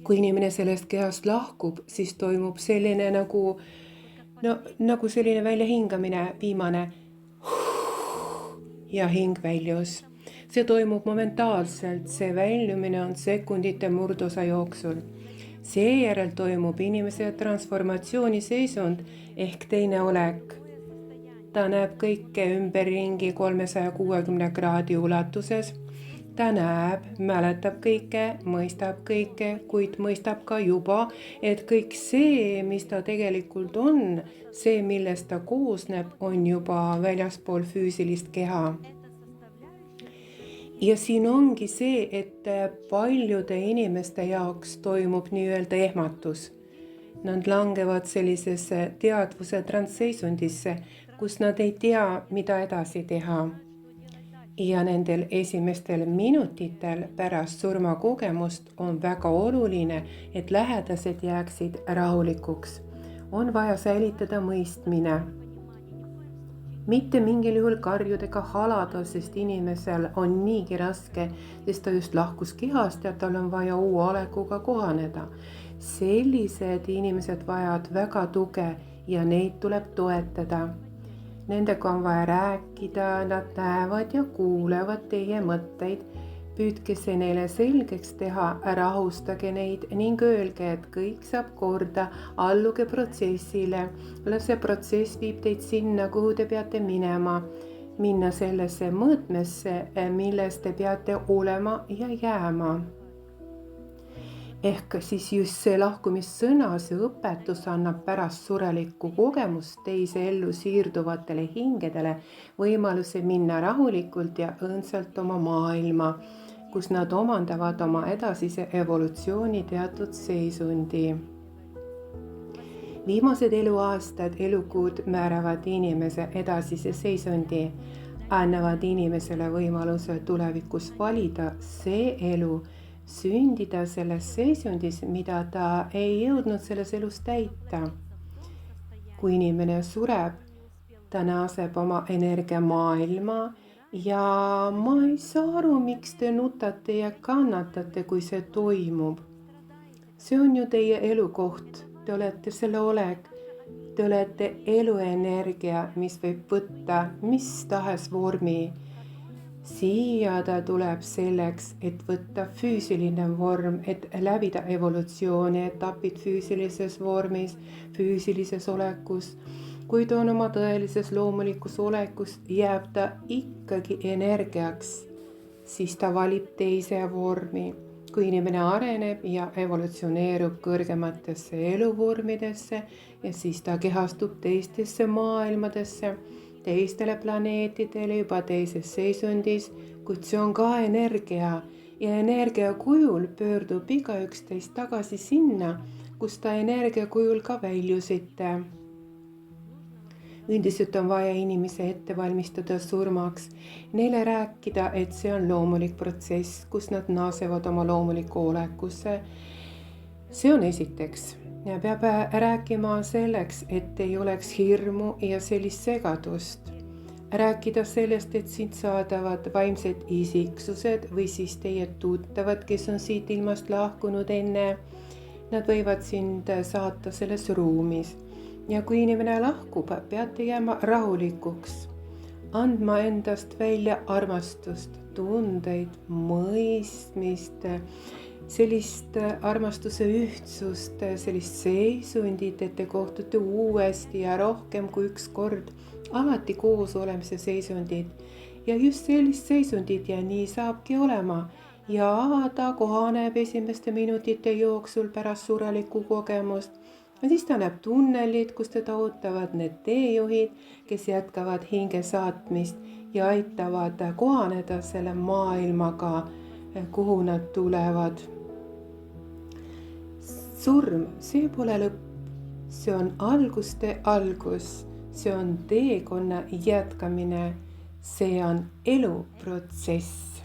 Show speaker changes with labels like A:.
A: Kui inimene sellest kehast lahkub, siis toimub selline nagu selline väljahingamine, viimane ja hing väljus. See toimub momentaalselt, see väljumine on sekundite murdosa jooksul. Seejärel toimub inimese transformatsiooniseisund ehk teine olek. Ta näeb kõike ümberringi 360 kraadi ulatuses. Ta näeb, mäletab kõike, mõistab kõike, kuid mõistab ka juba, et kõik see, mis ta tegelikult on, see, millest ta koosneb, on juba väljaspool füüsilist keha. Ja siin ongi see, et paljude inimeste jaoks toimub nii-öelda ehmatus. Nad langevad sellisesse teadvuse transseisundisse, kus nad ei tea, mida edasi teha. Ja nendel esimestel minutitel pärast surmakogemust on väga oluline, et lähedased jääksid rahulikuks. On vaja säilitada mõistmine. Mitte mingil juhul karjudega halada, sest inimesel on niigi raske, sest ta just lahkus kehast ja tal on vaja uue olekuga kohaneda. Sellised inimesed vajavad väga tuge ja neid tuleb toetada. Nendega on vaja rääkida, nad näevad ja kuulevad teie mõtteid. Püüdke see neile selgeks teha, rahustage neid ning öelge, et kõik saab korda, alluge protsessile. See protsess viib teid sinna, kuhu te peate minema. Minna sellesse mõõtmesse, milles te peate olema ja jääma. Ehk siis just see lahkumissõna, see õpetus annab pärast surelikku kogemust teise ellu siirduvatele hingedele võimaluse minna rahulikult ja õndsalt oma maailma, kus nad omandavad oma edasise evolutsiooni teatud seisundi. Viimased eluaastad, elukuud määravad inimese edasise seisundi, annavad inimesele võimaluse tulevikus valida see elu, sündida selles seisundis, mida ta ei jõudnud selles elus täita. Kui inimene sureb, ta naaseb oma energiamaailma ja ma ei saa aru, miks te nutate ja kannatate, kui see toimub. See on ju teie elukoht, te olete selle olek, te olete eluenergia, mis võib võtta mis tahes vormi. Siia ta tuleb selleks, et võtta füüsiline vorm, et läbida evolutsiooni etapid füüsilises vormis, füüsilises olekus. Kui ta on oma tõelises loomulikus olekus, jääb ta ikkagi energiaks, siis ta valib teise vormi. Kui inimene areneb ja evolutsioneerub kõrgematesse eluvormidesse ja siis ta kehastub teistesse maailmadesse, teistele planeetidele juba teises seisundis, kuid see on ka energia ja energia kujul pöördub igaüks teist tagasi sinna, kus ta energia kujul ka väljusite. Üldiselt on vaja inimese ette valmistada surmaks, neile rääkida, et see on loomulik protsess, kus nad naasevad oma loomulikku olekusse. See on esiteks. Ja peab rääkima selleks, et ei oleks hirmu ja sellist segadust. Rääkida sellest, et sind saadavad vaimsed isiksused või siis teie tuttavad, kes on siit ilmast lahkunud enne. Nad võivad sind saata selles ruumis. Ja kui inimene lahkub, peate jääma rahulikuks, andma endast välja armastust, tundeid, mõistmist, sellist armastuse ühtsust, sellist seisundit, et te kohtute uuesti ja rohkem kui üks kord, alati koos olemise seisundit. Ja just sellist seisundit ja nii saabki olema. Ja ta kohaneb esimeste minutite jooksul pärast surelikku kogemust. Ja siis ta näeb tunnelid, kus teda ootavad need teejuhid, kes jätkavad hinge saatmist ja aitavad kohaneda selle maailmaga, kuhu nad tulevad. Surm, see pole lõpp, see on alguste algus, see on teekonna jätkamine, see on eluprotsess.